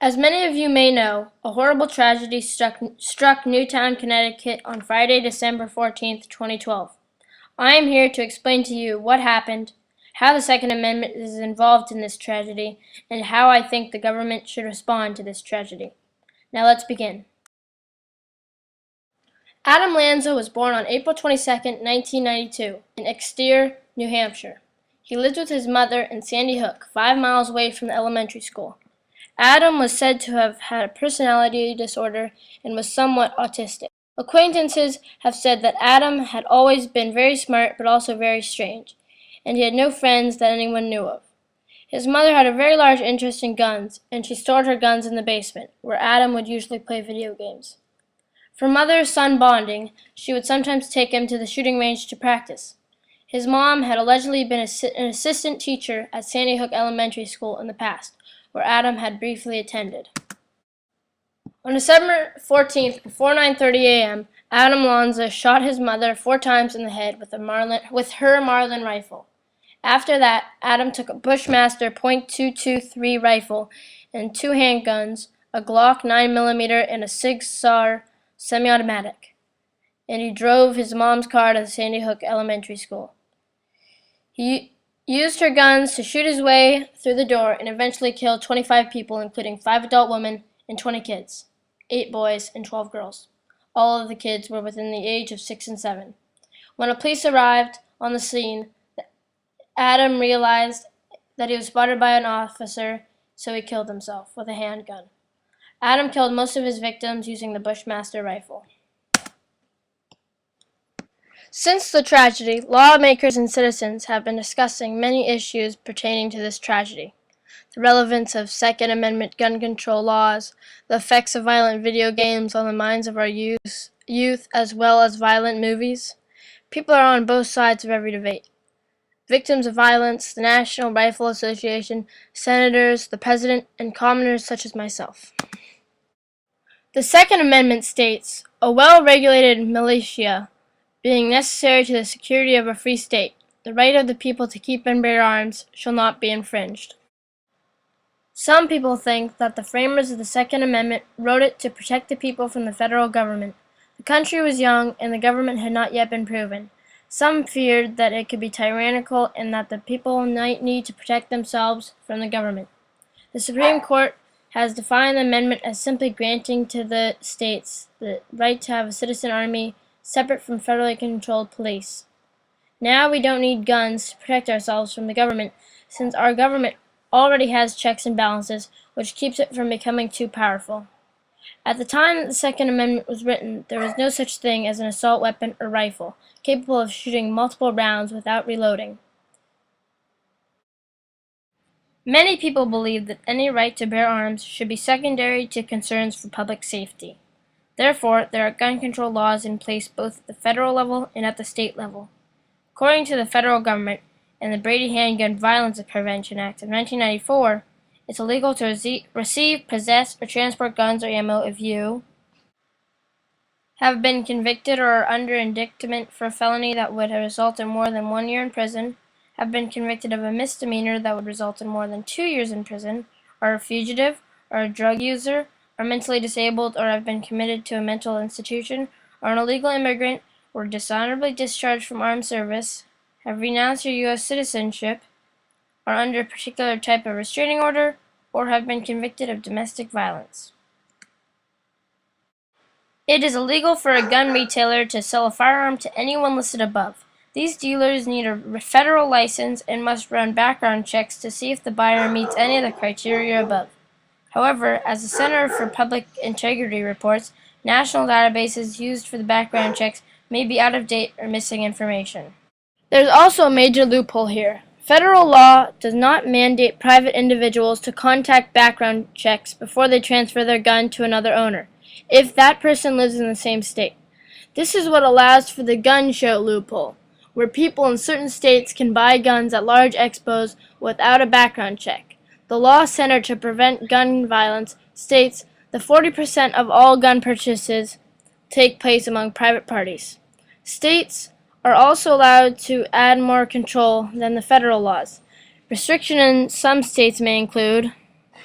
As many of you may know, a horrible tragedy struck Newtown, Connecticut on Friday, December 14th, 2012. I am here to explain to you what happened, how the Second Amendment is involved in this tragedy, and how I think the government should respond to this tragedy. Now let's begin. Adam Lanza was born on April 22, 1992, in Exeter, New Hampshire. He lived with his mother in Sandy Hook, 5 miles away from the elementary school. Adam was said to have had a personality disorder and was somewhat autistic. Acquaintances have said that Adam had always been very smart but also very strange, and he had no friends that anyone knew of. His mother had a very large interest in guns, and she stored her guns in the basement, where Adam would usually play video games. For mother-son bonding, she would sometimes take him to the shooting range to practice. His mom had allegedly been an assistant teacher at Sandy Hook Elementary School in the past, where Adam had briefly attended. On December 14th, before 9:30 a.m., Adam Lanza shot his mother 4 times in the head with her Marlin rifle. After that, Adam took a Bushmaster .223 rifle and 2 handguns, a Glock 9mm and a Sig Sauer semi-automatic, and he drove his mom's car to the Sandy Hook Elementary School. He used her guns to shoot his way through the door and eventually killed 25 people, including 5 adult women and 20 kids, 8 boys and 12 girls. All of the kids were within the age of 6 and 7. When the police arrived on the scene, Adam realized that he was spotted by an officer, so he killed himself with a handgun. Adam killed most of his victims using the Bushmaster rifle. Since the tragedy, lawmakers and citizens have been discussing many issues pertaining to this tragedy. The relevance of Second Amendment gun control laws, the effects of violent video games on the minds of our youth, as well as violent movies. People are on both sides of every debate. Victims of violence, the National Rifle Association, senators, the president, and commoners such as myself. The Second Amendment states, "A well-regulated militia being necessary to the security of a free state, the right of the people to keep and bear arms shall not be infringed." Some people think that the framers of the Second Amendment wrote it to protect the people from the federal government. The country was young, and the government had not yet been proven. Some feared that it could be tyrannical and that the people might need to protect themselves from the government. The Supreme Court has defined the amendment as simply granting to the states the right to have a citizen army separate from federally controlled police. Now we don't need guns to protect ourselves from the government, since our government already has checks and balances, which keeps it from becoming too powerful. At the time that the Second Amendment was written, there was no such thing as an assault weapon or rifle, capable of shooting multiple rounds without reloading. Many people believe that any right to bear arms should be secondary to concerns for public safety. Therefore, there are gun control laws in place both at the federal level and at the state level. According to the federal government and the Brady Handgun Violence Prevention Act of 1994, it's illegal to receive, possess, or transport guns or ammo if you have been convicted or are under indictment for a felony that would result in more than 1 year in prison, have been convicted of a misdemeanor that would result in more than 2 years in prison, are a fugitive, or a drug user, are mentally disabled, or have been committed to a mental institution, are an illegal immigrant, were dishonorably discharged from armed service, have renounced your U.S. citizenship, are under a particular type of restraining order, or have been convicted of domestic violence. It is illegal for a gun retailer to sell a firearm to anyone listed above. These dealers need a federal license and must run background checks to see if the buyer meets any of the criteria above. However, as the Center for Public Integrity reports, national databases used for the background checks may be out of date or missing information. There's also a major loophole here. Federal law does not mandate private individuals to contact background checks before they transfer their gun to another owner, if that person lives in the same state. This is what allows for the gun show loophole, where people in certain states can buy guns at large expos without a background check. The Law Center to Prevent Gun Violence states that 40% of all gun purchases take place among private parties. States are also allowed to add more control than the federal laws. Restriction in some states may include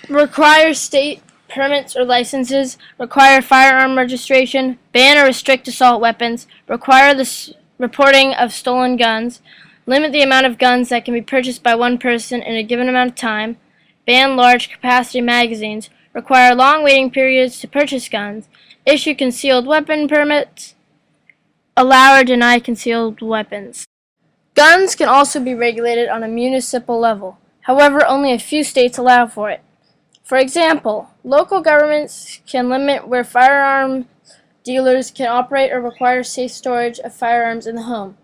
require state permits or licenses, require firearm registration, ban or restrict assault weapons, require the reporting of stolen guns, limit the amount of guns that can be purchased by one person in a given amount of time, ban large capacity magazines, require long waiting periods to purchase guns, issue concealed weapon permits, allow or deny concealed weapons. Guns can also be regulated on a municipal level. However, only a few states allow for it. For example, local governments can limit where firearm dealers can operate or require safe storage of firearms in the home.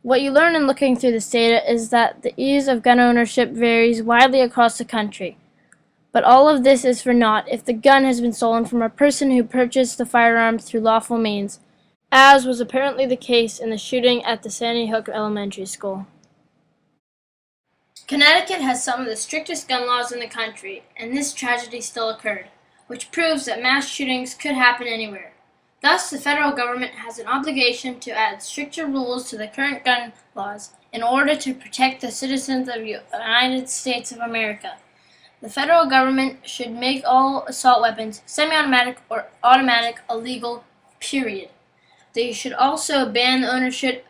What you learn in looking through this data is that the ease of gun ownership varies widely across the country. But all of this is for naught if the gun has been stolen from a person who purchased the firearm through lawful means, as was apparently the case in the shooting at the Sandy Hook Elementary School. Connecticut has some of the strictest gun laws in the country, and this tragedy still occurred, which proves that mass shootings could happen anywhere. Thus, the federal government has an obligation to add stricter rules to the current gun laws in order to protect the citizens of the United States of America. The federal government should make all assault weapons, semi-automatic or automatic, illegal, period. They should also ban the ownership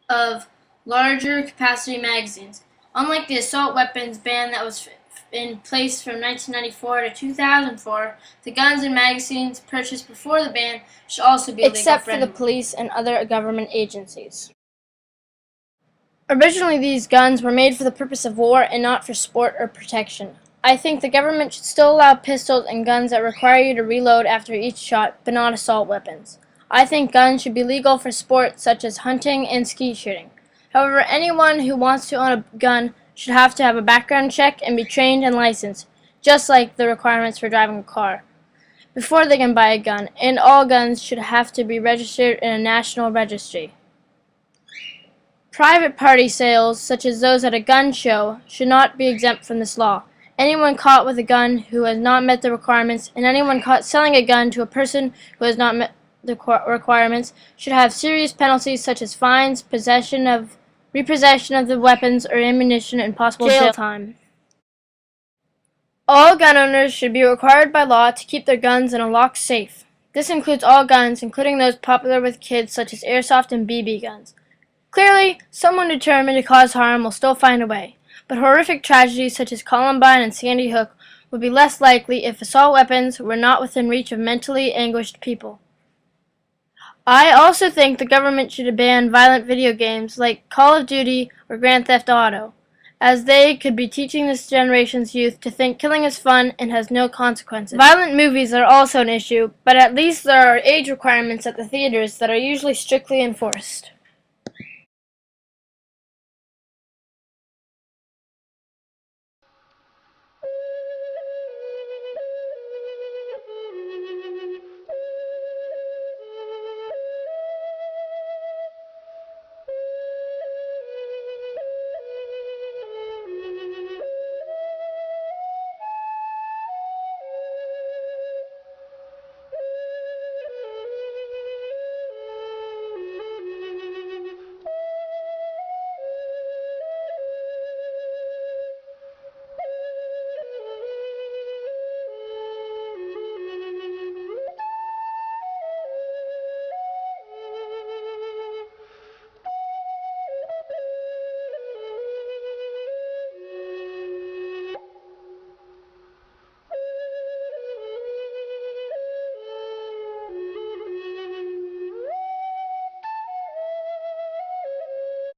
of larger capacity magazines. Unlike the assault weapons ban that was in place from 1994 to 2004, the guns and magazines purchased before the ban should also be illegal except for the police and other government agencies. Originally, these guns were made for the purpose of war and not for sport or protection. I think the government should still allow pistols and guns that require you to reload after each shot, but not assault weapons. I think guns should be legal for sports such as hunting and skeet shooting. However, anyone who wants to own a gun should have to have a background check and be trained and licensed, just like the requirements for driving a car, before they can buy a gun, and all guns should have to be registered in a national registry. Private party sales, such as those at a gun show, should not be exempt from this law. Anyone caught with a gun who has not met the requirements, and anyone caught selling a gun to a person who has not met the requirements, should have serious penalties such as fines, repossession of the weapons or ammunition, and possible jail time. All gun owners should be required by law to keep their guns in a locked safe. This includes all guns, including those popular with kids such as airsoft and BB guns. Clearly, someone determined to cause harm will still find a way, but horrific tragedies such as Columbine and Sandy Hook would be less likely if assault weapons were not within reach of mentally anguished people. I also think the government should ban violent video games like Call of Duty or Grand Theft Auto, as they could be teaching this generation's youth to think killing is fun and has no consequences. Violent movies are also an issue, but at least there are age requirements at the theaters that are usually strictly enforced.